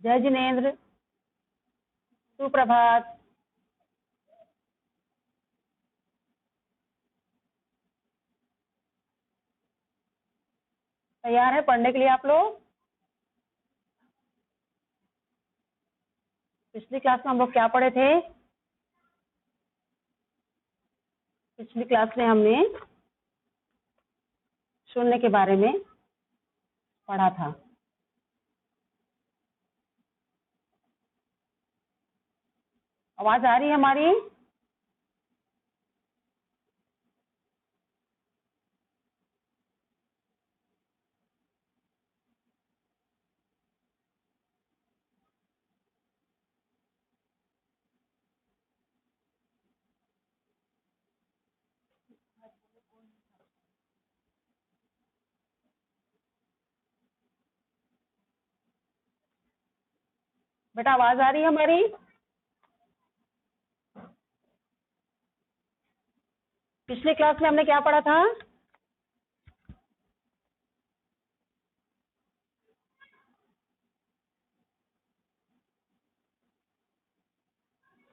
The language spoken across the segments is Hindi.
जय जिनेन्द्र, सुप्रभात। तैयार है पढ़ने के लिए आप लोग? पिछली क्लास में हम लोग क्या पढ़े थे? पिछली क्लास में हमने शून्य के बारे में पढ़ा था। आवाज आ रही है हमारी? बेटा आवाज आ रही है हमारी? पिछली क्लास में हमने क्या पढ़ा था?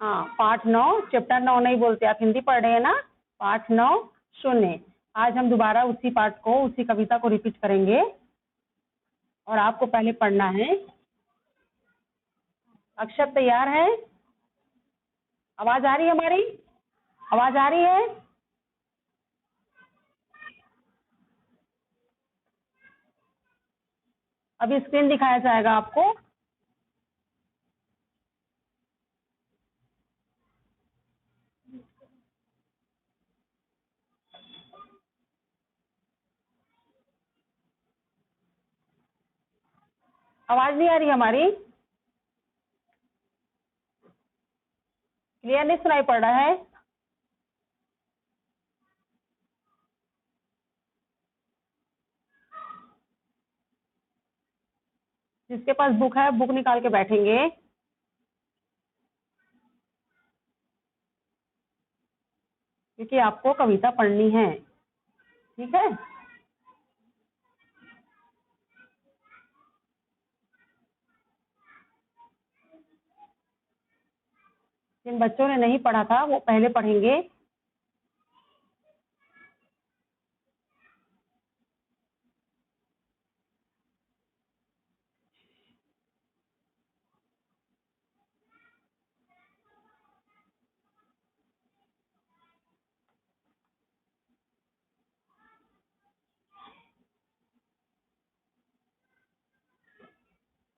हाँ, पाठ 9, चैप्टर 9 नहीं बोलते, आप हिंदी पढ़ रहे हैं ना? पाठ 9 शून्य। आज हम दोबारा उसी पाठ को, उसी कविता को रिपीट करेंगे और आपको पहले पढ़ना है। अक्षर तैयार है? आवाज आ रही है हमारी? आवाज आ रही है? अभी स्क्रीन दिखाया जाएगा आपको। आवाज नहीं आ रही हमारी? क्लियर नहीं सुनाई पड़ रहा है? जिसके पास बुक है बुक निकाल के बैठेंगे। क्योंकि आपको कविता पढ़नी है, ठीक है? जिन बच्चों ने नहीं पढ़ा था वो पहले पढ़ेंगे।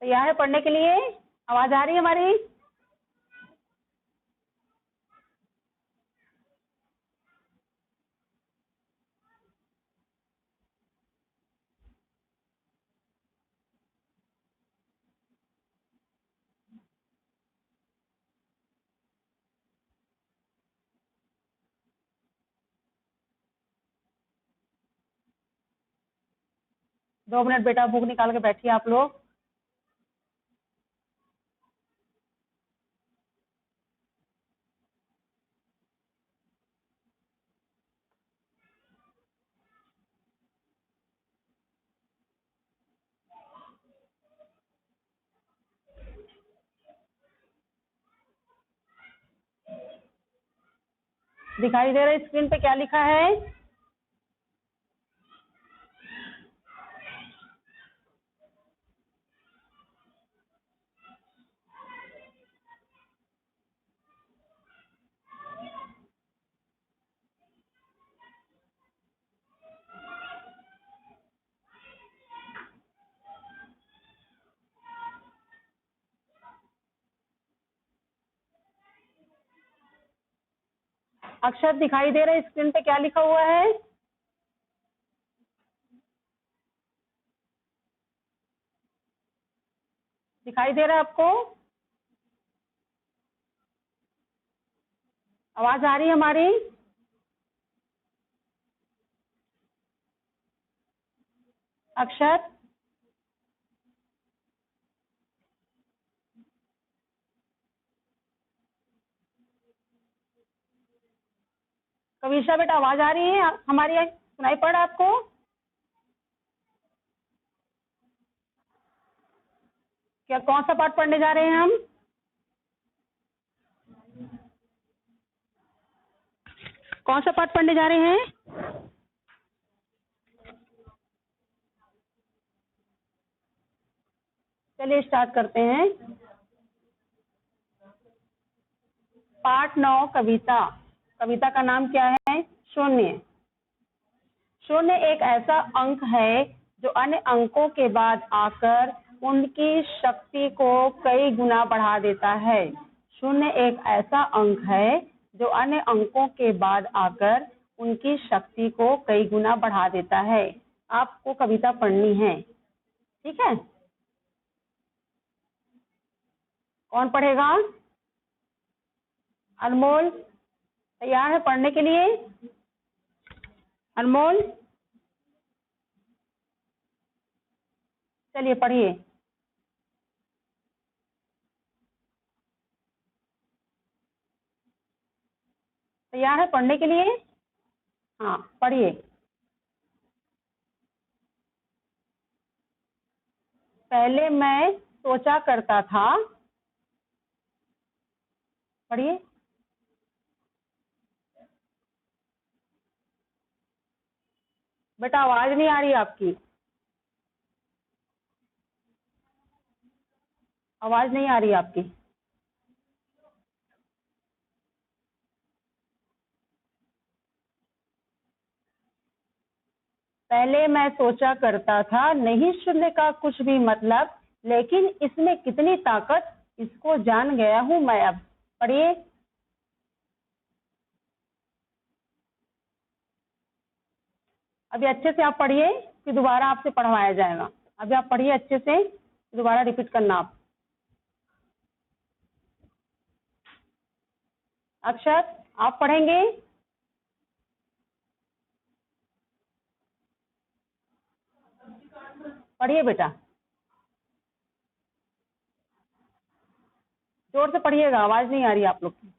तैयार है पढ़ने के लिए? आवाज आ रही है हमारी? दो मिनट बेटा, बुक निकाल के बैठिए आप लोग। दिखाई दे रहा है स्क्रीन पे क्या लिखा है? अक्षर दिखाई दे रहा है स्क्रीन पे क्या लिखा हुआ है? दिखाई दे रहा है आपको? आवाज आ रही है हमारी? अक्षर कविशा बेटा आवाज आ रही है हमारी? सुनाई पड़ रहा आपको? क्या कौन सा पाठ पढ़ने जा रहे हैं हम? कौन सा पाठ पढ़ने जा रहे हैं? चलिए स्टार्ट करते हैं। पाठ 9 कविता। कविता का नाम क्या है? शून्य। शून्य एक ऐसा अंक है जो अन्य अंकों के बाद आकर उनकी शक्ति को कई गुना बढ़ा देता है। शून्य एक ऐसा अंक है जो अन्य अंकों के बाद आकर उनकी शक्ति को कई गुना बढ़ा देता है। आपको कविता पढ़नी है, ठीक है? कौन पढ़ेगा? अनमोल तैयार है पढ़ने के लिए? अनमोल चलिए पढ़िए। तैयार है पढ़ने के लिए? हाँ पढ़िए। पहले मैं सोचा करता था। पढ़िए। बेटा आवाज नहीं आ रही आपकी, आवाज नहीं आ रही आपकी। पहले मैं सोचा करता था नहीं शून्य का कुछ भी मतलब, लेकिन इसमें कितनी ताकत इसको जान गया हूं मैं अब। पढ़िए। अभी अच्छे से आप पढ़िए, फिर दोबारा आपसे पढ़वाया जाएगा। अभी आप पढ़िए अच्छे से, दोबारा रिपीट करना आप। अक्षर आप पढ़ेंगे? पढ़िए बेटा, जोर से पढ़िएगा, आवाज नहीं आ रही आप लोग की।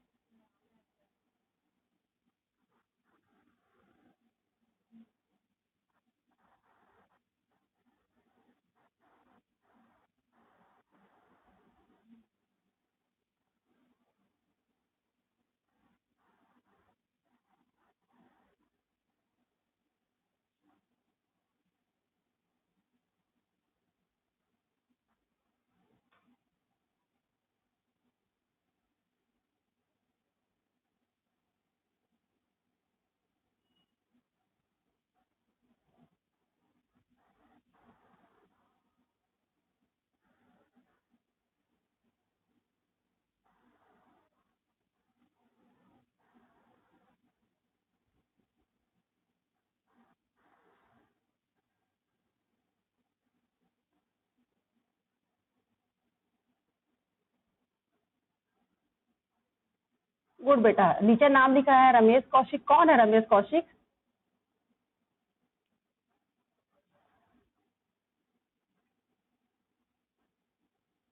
गुड बेटा। नीचे नाम लिखा है रमेश कौशिक। कौन है रमेश कौशिक?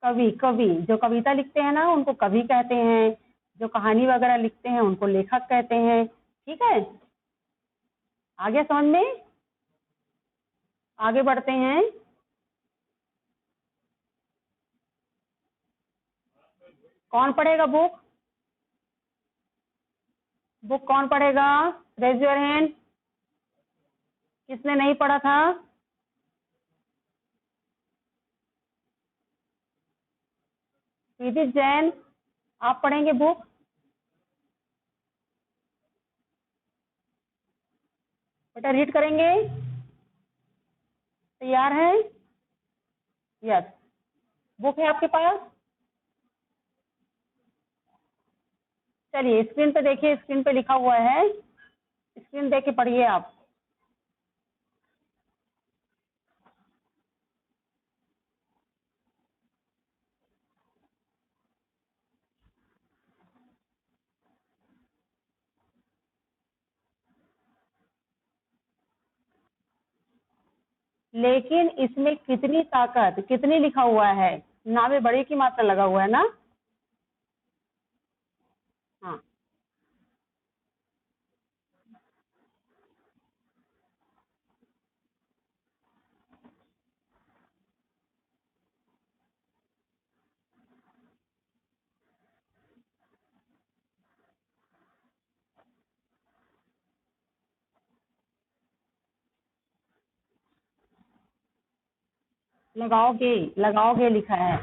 कवि। कवि जो कविता लिखते हैं ना उनको कवि कहते हैं, जो कहानी वगैरह लिखते हैं उनको लेखक कहते हैं। ठीक है, आ गया समझ में? आगे बढ़ते हैं। कौन पढ़ेगा बुक? बुक कौन पढ़ेगा? Raise your hand. किसने नहीं पढ़ा था? विदित जैन आप पढ़ेंगे बुक? बेटा रीड करेंगे? तैयार है? यस। बुक है आपके पास? चलिए स्क्रीन पे देखिए, स्क्रीन पे लिखा हुआ है, स्क्रीन देख के पढ़िए आप। लेकिन इसमें कितनी ताकत, कितनी लिखा हुआ है, ना में बड़े की मात्रा लगा हुआ है ना? हाँ लगाओगे, लगाओगे लिखा है।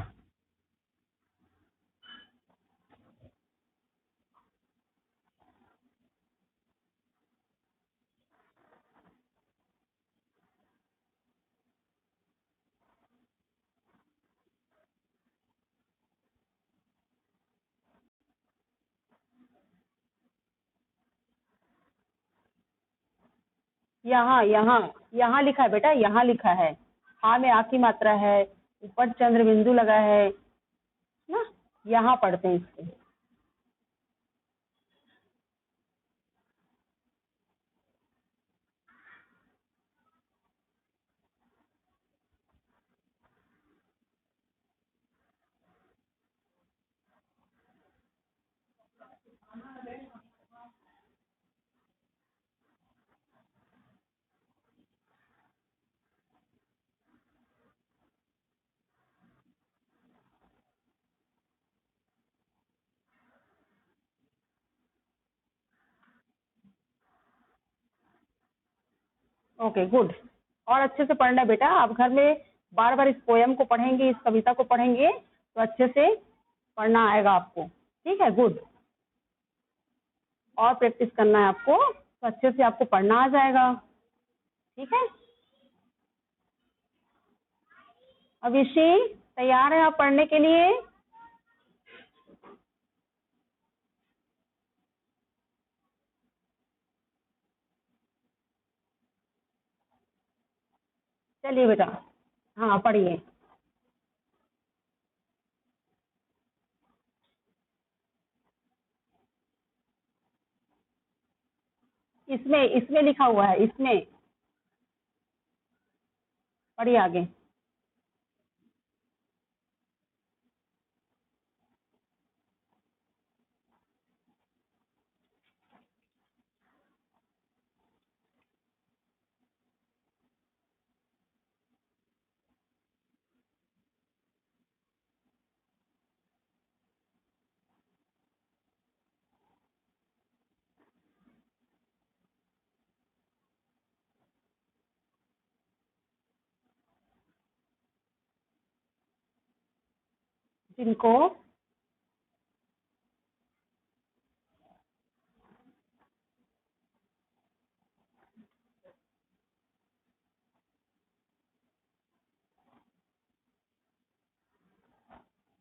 यहाँ यहाँ यहाँ लिखा है बेटा, यहाँ लिखा है। हाँ में आ की मात्रा है, ऊपर चंद्र बिंदु लगा है ना, यहाँ पढ़ते हैं इसको। Okay good. और अच्छे से पढ़ना है बेटा, आप घर में बार बार इस पोयम को पढ़ेंगे, इस कविता को पढ़ेंगे तो अच्छे से पढ़ना आएगा आपको। ठीक है, गुड। और प्रैक्टिस करना है आपको तो अच्छे से आपको पढ़ना आ जाएगा। ठीक है, अभिषी तैयार है आप पढ़ने के लिए? चलिए बेटा, हाँ पढ़िए। इसमें इसमें लिखा हुआ है, इसमें पढ़िए आगे। जिनको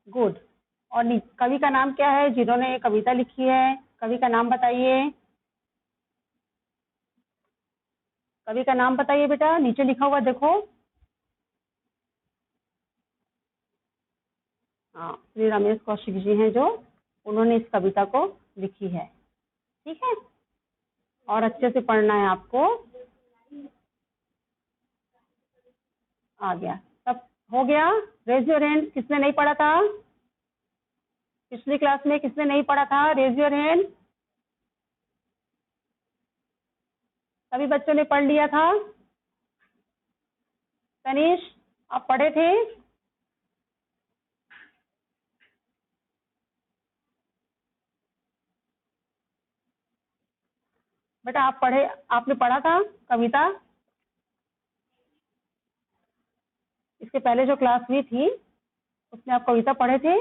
गुड। और कवि का नाम क्या है जिन्होंने ये कविता लिखी है? कवि का नाम बताइए, कवि का नाम बताइए बेटा, नीचे लिखा हुआ देखो। हाँ, श्री रमेश कौशिक जी हैं जो उन्होंने इस कविता को लिखी है। ठीक है, और अच्छे से पढ़ना है आपको। आ गया, सब हो गया। रेज योर हैंड, किसने नहीं पढ़ा था पिछली क्लास में? किसने नहीं पढ़ा था? Raise your hand. सभी बच्चों ने पढ़ लिया था? तनीश, आप पढ़े थे? बेटा आप पढ़े, आपने पढ़ा था कविता? इसके पहले जो क्लास हुई थी उसमें आप कविता पढ़े थे?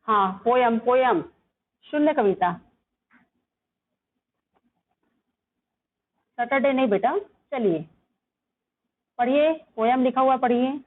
हाँ, पोयम पोयम, शून्य कविता। सैटरडे नहीं बेटा, चलिए पढ़िए, पोयम लिखा हुआ पढ़िए।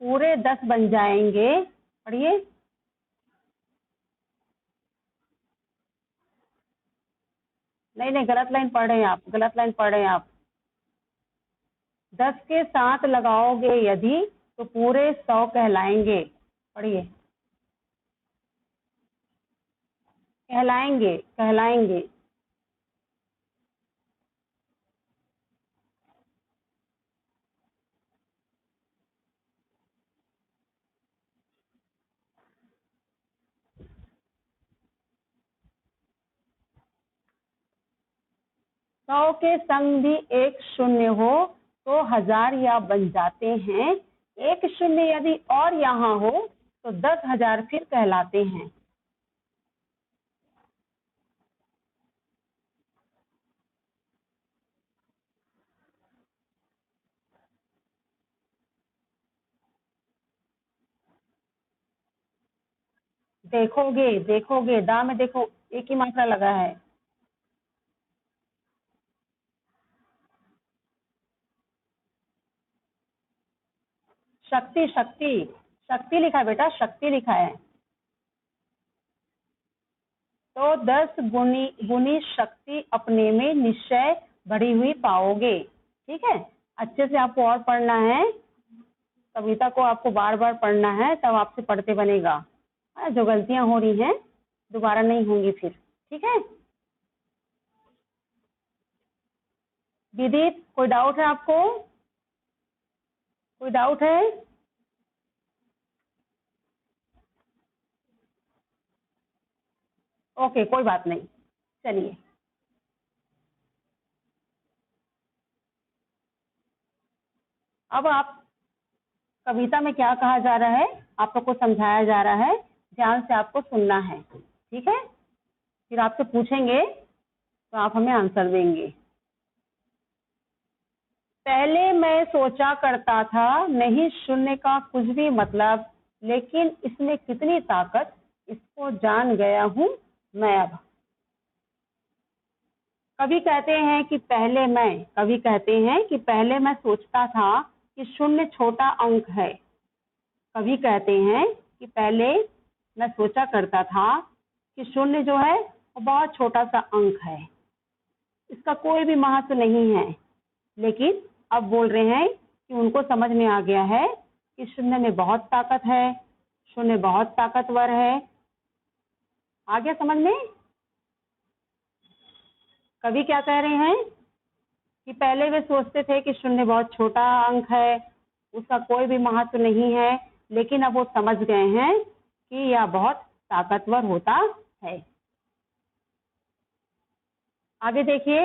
पूरे 10 बन जाएंगे, पढ़िए। नहीं नहीं, गलत लाइन पढ़ रहे हैं आप, गलत लाइन पढ़ रहे हैं आप। 10 के साथ लगाओगे यदि तो पूरे 100 कहलाएंगे। पढ़िए, कहलाएंगे कहलाएंगे। 100 के संग भी एक शून्य हो तो 1000 या बन जाते हैं। एक शून्य यदि और यहाँ हो तो 10,000 फिर कहलाते हैं। देखोगे देखोगे, दा में देखो एक ही मात्रा लगा है। शक्ति शक्ति शक्ति लिखा है बेटा, शक्ति लिखा है। तो 10 गुनी शक्ति अपने में निश्चय बढ़ी हुई पाओगे। ठीक है, अच्छे से आपको और पढ़ना है, कविता को आपको बार बार पढ़ना है, तब आपसे पढ़ते बनेगा। जो गलतियां हो रही हैं दोबारा नहीं होंगी फिर। ठीक है, विदित कोई डाउट है आपको? कोई डाउट है? ओके, कोई बात नहीं, चलिए। अब आप कविता में क्या कहा जा रहा है आप लोग को समझाया जा रहा है, ध्यान से आपको सुनना है। ठीक है, फिर आपसे पूछेंगे तो आप हमें आंसर देंगे। पहले मैं सोचा करता था नहीं शून्य का कुछ भी मतलब, लेकिन इसमें कितनी ताकत इसको जान गया हूं मैं अब। कवि कहते हैं कि पहले मैं सोचता था कि शून्य छोटा अंक है। कवि कहते हैं कि पहले मैं सोचा करता था कि शून्य जो है वो बहुत छोटा सा अंक है, इसका कोई भी महत्व नहीं है। लेकिन अब बोल रहे हैं कि उनको समझ में आ गया है कि शून्य में बहुत ताकत है, शून्य बहुत ताकतवर है। आ गया समझ में? कवि क्या कह रहे हैं कि पहले वे सोचते थे कि शून्य बहुत छोटा अंक है, उसका कोई भी महत्व नहीं है, लेकिन अब वो समझ गए हैं कि यह बहुत ताकतवर होता है। आगे देखिए,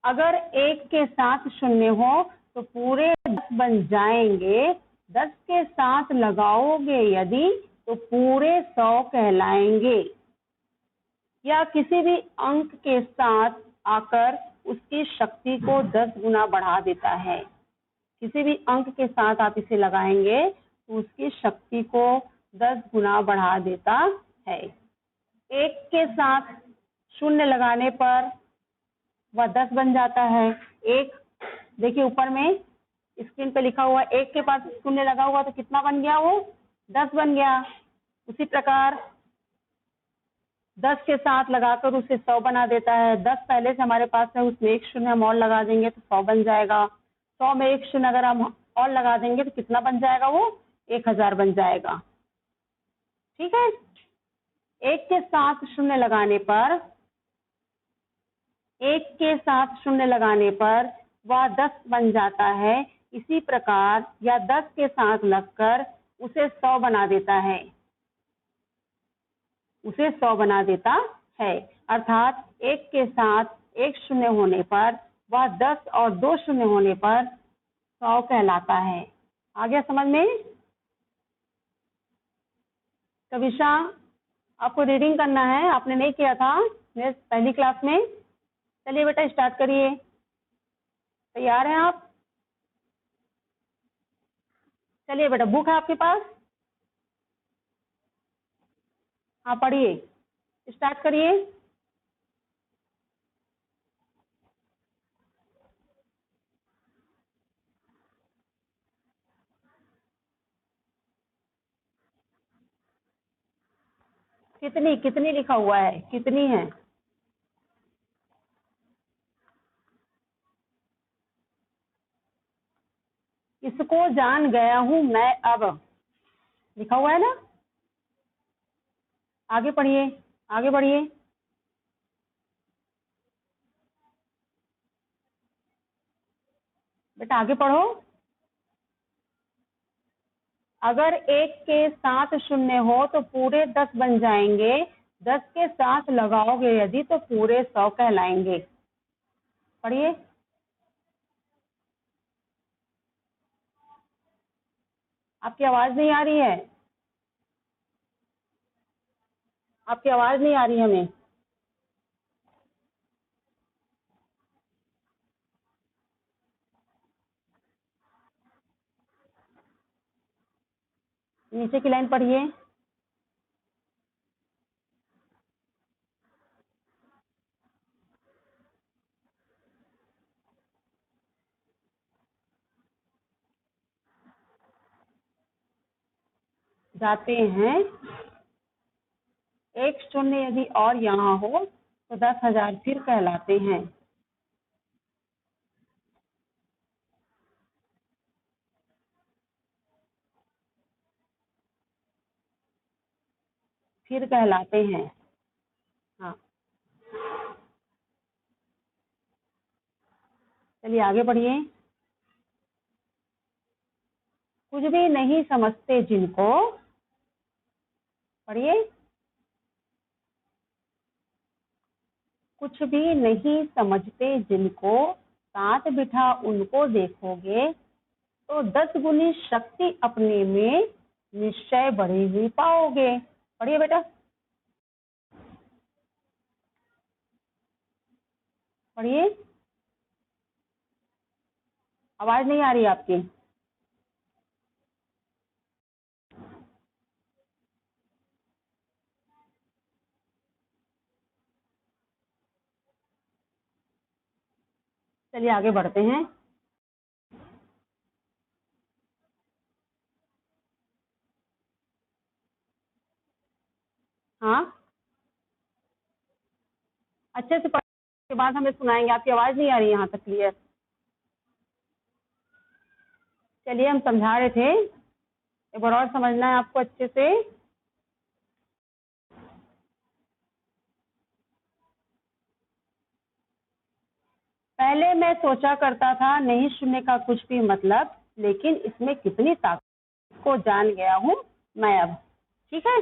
अगर एक के साथ शून्य हो तो पूरे 10 बन जाएंगे, 10 के साथ लगाओगे यदि तो पूरे 100 कहलाएंगे। या किसी भी अंक के साथ आकर उसकी शक्ति को 10 गुना बढ़ा देता है। किसी भी अंक के साथ आप इसे लगाएंगे तो उसकी शक्ति को 10 गुना बढ़ा देता है। एक के साथ शून्य लगाने पर वह 10 बन जाता है। एक देखिए ऊपर में स्क्रीन पे लिखा हुआ, एक के पास शून्य लगा हुआ तो कितना बन गया, वो 10 बन गया। उसी प्रकार 10 के साथ लगाकर उसे 100 बना देता है। 10 पहले से हमारे पास है, उसमें एक शून्य हम और लगा देंगे तो 100 बन जाएगा। 100 में एक शून्य अगर हम और लगा देंगे तो कितना बन जाएगा, वो 1000 बन जाएगा। ठीक है, एक के साथ शून्य लगाने पर वह 10 बन जाता है। इसी प्रकार या 10 के साथ लगकर उसे 100 बना देता है। अर्थात एक के साथ एक शून्य होने पर वह 10 और 2 शून्य होने पर 100 कहलाता है। आ गया समझ में? कविशा, आपको रीडिंग करना है, आपने नहीं किया था मेरे पहली क्लास में। चलिए बेटा स्टार्ट करिए, तैयार हैं आप? चलिए बेटा, बुक है आपके पास? हाँ पढ़िए, स्टार्ट करिए। कितनी कितनी लिखा हुआ है, कितनी है? इसको जान गया हूं मैं अब, लिखा हुआ है ना। आगे पढ़िए, आगे बढ़िए। बेटा आगे पढ़ो। अगर एक के साथ शून्य हो तो पूरे 10 बन जाएंगे, 10 के साथ लगाओगे यदि तो पूरे 100 कहलाएंगे। पढ़िए। आपकी आवाज नहीं आ रही है, आपकी आवाज नहीं आ रही है हमें। नीचे की लाइन पढ़िए। जाते हैं, एक शून्य यदि और यहाँ हो तो 10,000 फिर कहलाते हैं। फिर कहलाते हैं। हाँ, चलिए आगे बढ़िए। कुछ भी नहीं समझते जिनको, पढ़िए। कुछ भी नहीं समझते जिनको, साथ बिठा उनको देखोगे तो 10 गुनी शक्ति अपने में निश्चय बढ़ी हुई पाओगे। पढ़िए बेटा, पढ़िए। आवाज नहीं आ रही आपकी। चलिए आगे बढ़ते हैं। हाँ, अच्छे से पढ़ने के बाद हमें सुनाएंगे। आपकी आवाज नहीं आ रही यहाँ तक क्लियर। चलिए हम समझा रहे थे, एक बार और समझना है आपको अच्छे से। पहले मैं सोचा करता था नहीं सुनने का कुछ भी मतलब, लेकिन इसमें कितनी ताकत को जान गया हूँ मैं अब। ठीक है।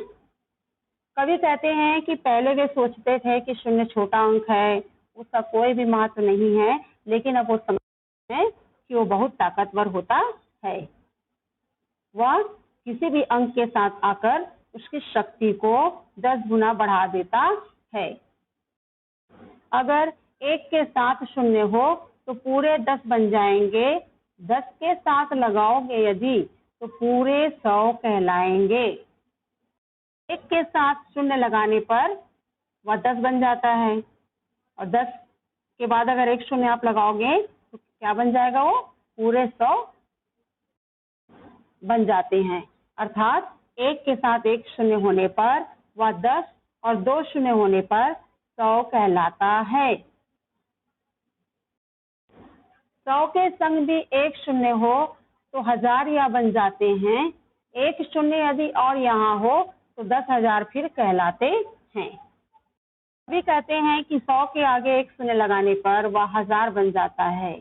कवि कहते हैं कि पहले वे सोचते थे कि शून्य छोटा अंक है, उसका कोई भी महत्व नहीं है, लेकिन अब वो समझते हैं कि वो बहुत ताकतवर होता है। वह किसी भी अंक के साथ आकर उसकी शक्ति को 10 गुना बढ़ा देता है। अगर एक के साथ शून्य हो तो पूरे 10 बन जाएंगे, 10 के साथ लगाओगे यदि तो पूरे 100 कहलाएंगे। एक के साथ शून्य लगाने पर वह 10 बन जाता है, और 10 के बाद अगर एक शून्य आप लगाओगे तो क्या बन जाएगा, वो पूरे 100 बन जाते हैं। अर्थात एक के साथ एक शून्य होने पर वह 10 और 2 शून्य होने पर 100 कहलाता है। 100 के संग भी एक शून्य हो तो 1000 या बन जाते हैं। एक शून्य यदि और यहाँ हो तो 10,000 फिर कहलाते हैं। अभी कहते हैं कि 100 के आगे एक शून्य लगाने पर वह 1000 बन जाता है,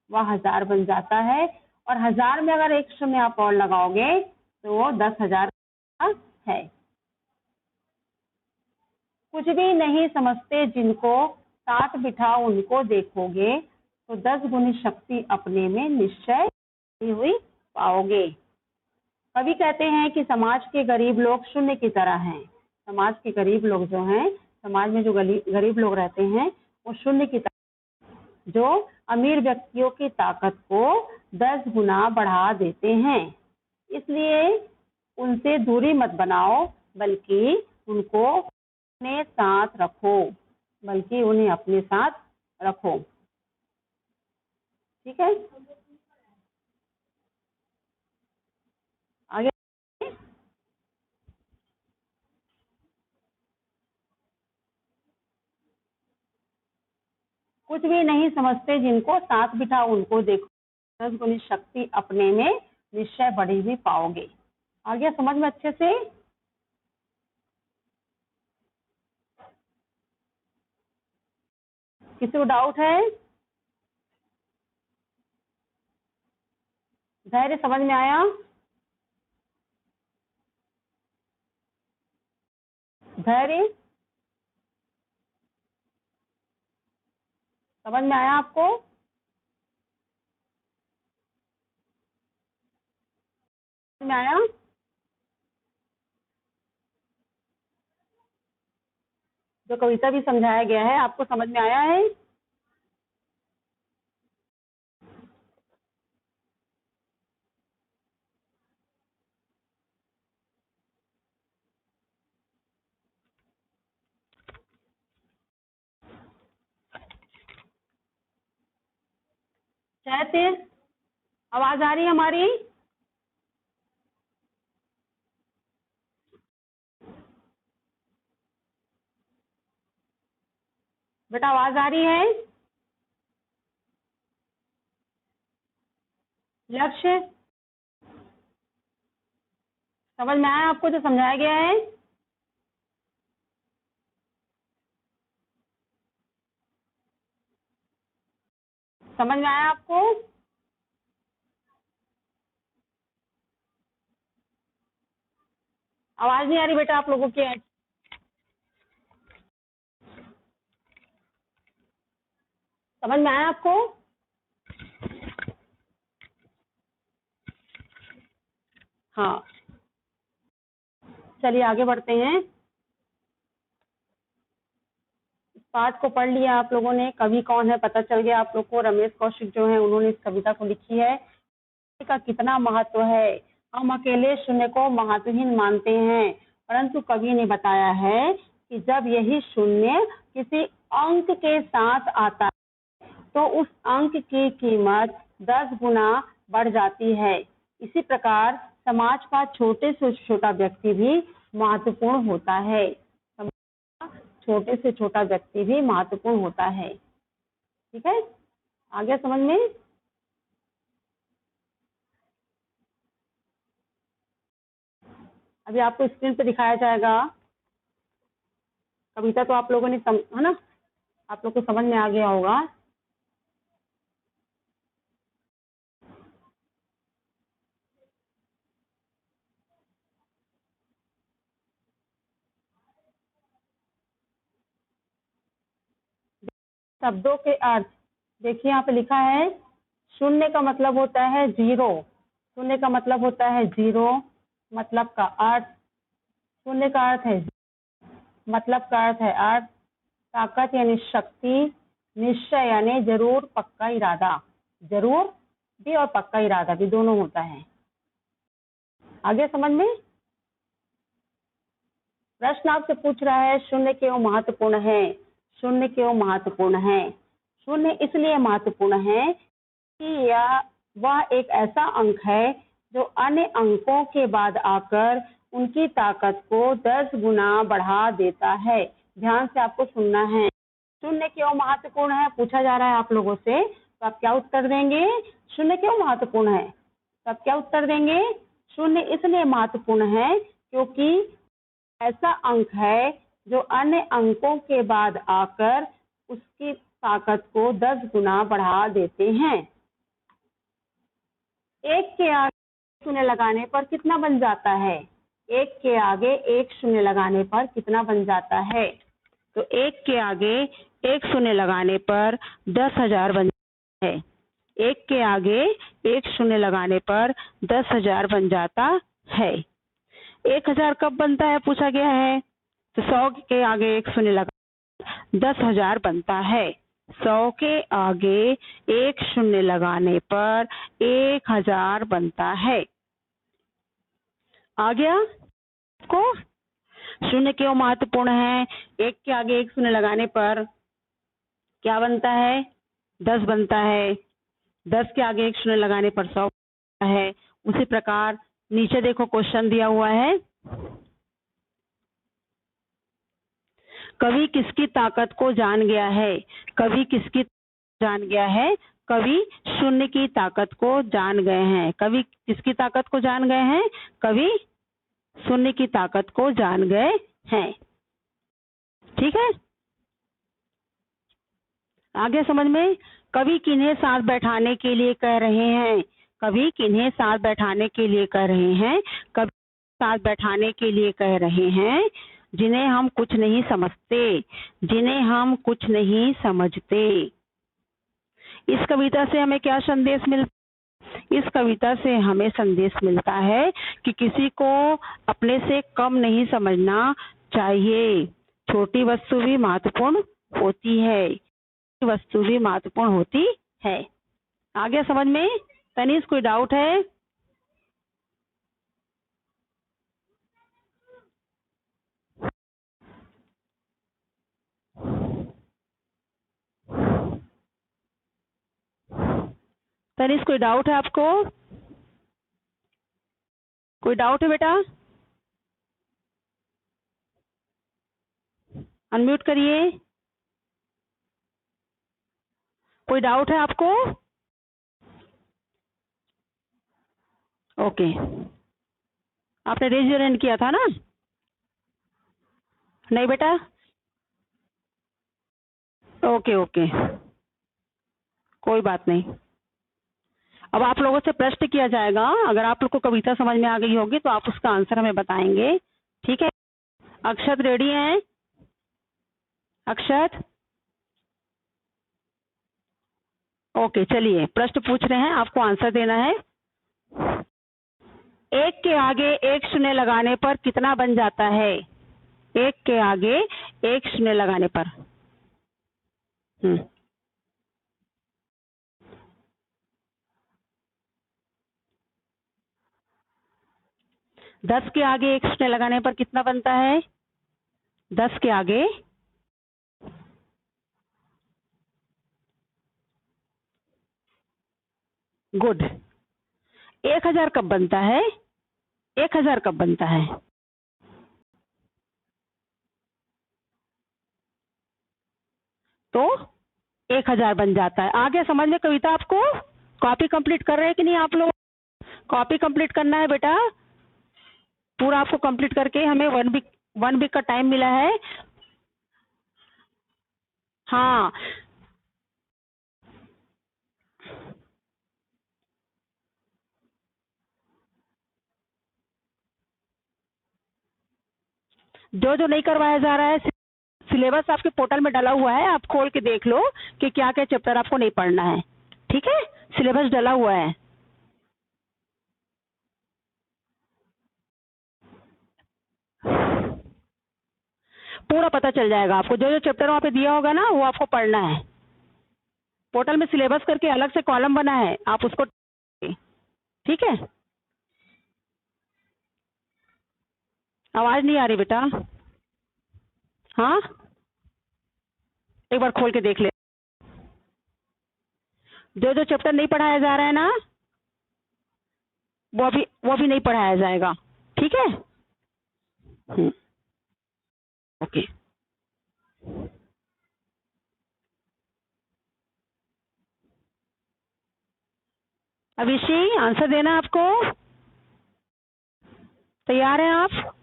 वह 1000 बन जाता है, और 1000 में अगर एक शून्य आप और लगाओगे तो वो 10,000 है। कुछ भी नहीं समझते जिनको, साथ बिठा उनको देखोगे तो 10 गुनी शक्ति अपने में निश्चय हुई पाओगे। कवि कहते हैं कि समाज के गरीब लोग शून्य की तरह हैं। समाज के गरीब लोग जो हैं, समाज में जो गरीब लोग रहते हैं वो शून्य की तरह, जो अमीर व्यक्तियों की ताकत को 10 गुना बढ़ा देते हैं। इसलिए उनसे दूरी मत बनाओ, बल्कि उनको अपने साथ रखो, बल्कि उन्हें अपने साथ रखो। ठीक है, आगे। कुछ भी नहीं समझते जिनको, साथ बिठा उनको देखो, 10 गुनी शक्ति अपने में निश्चय बढ़ी हुई पाओगे। आगे समझ में अच्छे से। किसी को डाउट है? धैर्य समझ में आया? धैर्य समझ में आया आपको? समझ में आया? जो कविता भी समझाया गया है आपको समझ में आया है? चैत्य, आवाज आ रही है हमारी? बेटा आवाज आ रही है? लक्ष्य, समझ में आया आपको जो समझाया गया है? समझ में आया आपको? आवाज नहीं आ रही बेटा आप लोगों की? समझ में आया आपको? हाँ, चलिए आगे बढ़ते हैं। पाठ को पढ़ लिया आप लोगों ने। कवि कौन है पता चल गया आप लोग को। रमेश कौशिक जो है उन्होंने इस कविता को लिखी है। का कितना महत्व है। हम अकेले शून्य को महत्वहीन मानते हैं, परंतु कवि ने बताया है कि जब यही शून्य किसी अंक के साथ आता है तो उस अंक की कीमत 10 गुना बढ़ जाती है। इसी प्रकार समाज का छोटे से छोटा व्यक्ति भी महत्वपूर्ण होता है। छोटे से छोटा व्यक्ति भी महत्वपूर्ण होता है। ठीक है, आ गया समझ में? अभी आपको स्क्रीन पे दिखाया जाएगा। कविता तो आप लोगों ने है ना, आप लोग को समझ में आ गया होगा। शब्दों के अर्थ देखिए, यहाँ पे लिखा है शून्य का मतलब होता है जीरो। शून्य का मतलब होता है जीरो। मतलब का अर्थ, शून्य का अर्थ है, मतलब का अर्थ है अर्थ। ताकत यानी शक्ति। निश्चय यानी जरूर, पक्का इरादा। जरूर भी और पक्का इरादा भी दोनों होता है। आगे समझ में? प्रश्न आपसे पूछ रहा है शून्य क्यों महत्वपूर्ण है। शून्य क्यों महत्वपूर्ण है? शून्य इसलिए महत्वपूर्ण है कि वह एक ऐसा अंक है जो अन्य अंकों के बाद आकर उनकी ताकत को 10 गुना बढ़ा देता है। ध्यान से आपको सुनना है। शून्य क्यों महत्वपूर्ण है पूछा जा रहा है आप लोगों से, तो आप क्या उत्तर देंगे? शून्य क्यों महत्वपूर्ण है, तो आप क्या उत्तर देंगे? शून्य इसलिए महत्वपूर्ण है क्योंकि ऐसा अंक है जो अन्य अंकों के बाद आकर उसकी ताकत को 10 गुना बढ़ा देते हैं। एक के आगे शून्य लगाने पर कितना बन जाता है? एक के आगे एक शून्य लगाने पर कितना बन जाता है? तो एक के आगे एक शून्य लगाने पर 10,000 बन जाता है। एक के आगे एक शून्य लगाने पर 10,000 बन जाता है। 1,000 कब बनता है पूछा गया है, तो 100 के आगे एक शून्य लगा 10,000 बनता है। 100 के आगे एक शून्य लगाने पर 1,000 बनता है। आ गया को? शून्य क्यों महत्वपूर्ण है? एक के आगे एक शून्य लगाने पर क्या बनता है? 10 बनता है। 10 के आगे एक शून्य लगाने पर 100 बनता है। उसी प्रकार नीचे देखो क्वेश्चन दिया हुआ है, कवि किसकी ताकत को जान गया है? कवि किसकी जान गया है? कवि शून्य की ताकत को जान गए हैं। कवि किसकी ताकत को जान गए हैं? कवि शून्य की ताकत को जान गए हैं। ठीक है, आगे समझ में? कवि किन्हें साथ बैठाने के लिए कह रहे हैं? कवि किन्हें साथ बैठाने के लिए कह रहे हैं? कवि साथ बैठाने के लिए कह रहे हैं जिन्हें हम कुछ नहीं समझते, जिन्हें हम कुछ नहीं समझते। इस कविता से हमें क्या संदेश इस कविता से हमें संदेश मिलता है कि किसी को अपने से कम नहीं समझना चाहिए। छोटी वस्तु भी महत्वपूर्ण होती है, वस्तु भी महत्वपूर्ण होती है। आ गया समझ में? तनीष, कोई डाउट है? तनीष, कोई डाउट है आपको? कोई डाउट है बेटा? अनम्यूट करिए। कोई डाउट है आपको? ओके, आपने रेज योर हैंड किया था ना? नहीं बेटा? ओके ओके, कोई बात नहीं। अब आप लोगों से प्रश्न किया जाएगा, अगर आप लोग को कविता समझ में आ गई होगी तो आप उसका आंसर हमें बताएंगे, ठीक है? अक्षत रेडी हैं? अक्षत? ओके, चलिए प्रश्न पूछ रहे हैं, आपको आंसर देना है। एक के आगे एक शून्य लगाने पर कितना बन जाता है? एक के आगे एक शून्य लगाने पर 10 के आगे एक शून्य लगाने पर कितना बनता है? 10 के आगे गुड। 1000 कब बनता है? 1000 कब बनता है? तो 1000 बन जाता है। आ गया समझ में कविता आपको? कॉपी कंप्लीट कर रहे हैं कि नहीं आप लोग? कॉपी कंप्लीट करना है बेटा, पूरा आपको कंप्लीट करके हमें 1 वीक का टाइम मिला है। हाँ, जो जो नहीं करवाया जा रहा है, सिलेबस आपके पोर्टल में डाला हुआ है, आप खोल के देख लो कि क्या क्या चैप्टर आपको नहीं पढ़ना है, ठीक है? सिलेबस डाला हुआ है। पूरा पता चल जाएगा आपको, जो जो चैप्टर वहाँ पे दिया होगा ना वो आपको पढ़ना है। पोर्टल में सिलेबस करके अलग से कॉलम बना है, आप उसको, ठीक है? आवाज नहीं आ रही बेटा? हाँ, एक बार खोल के देख ले। जो जो चैप्टर नहीं पढ़ाया जा रहा है ना वो भी नहीं पढ़ाया जाएगा, ठीक है? ओके। अभिषेक, आंसर देना आपको? तैयार हैं आप?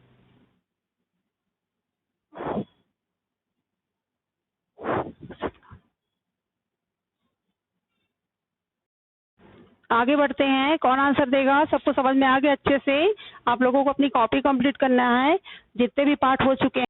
आगे बढ़ते हैं, कौन आंसर देगा? सबको समझ में आ गया अच्छे से? आप लोगों को अपनी कॉपी कंप्लीट करना है, जितने भी पार्ट हो चुके हैं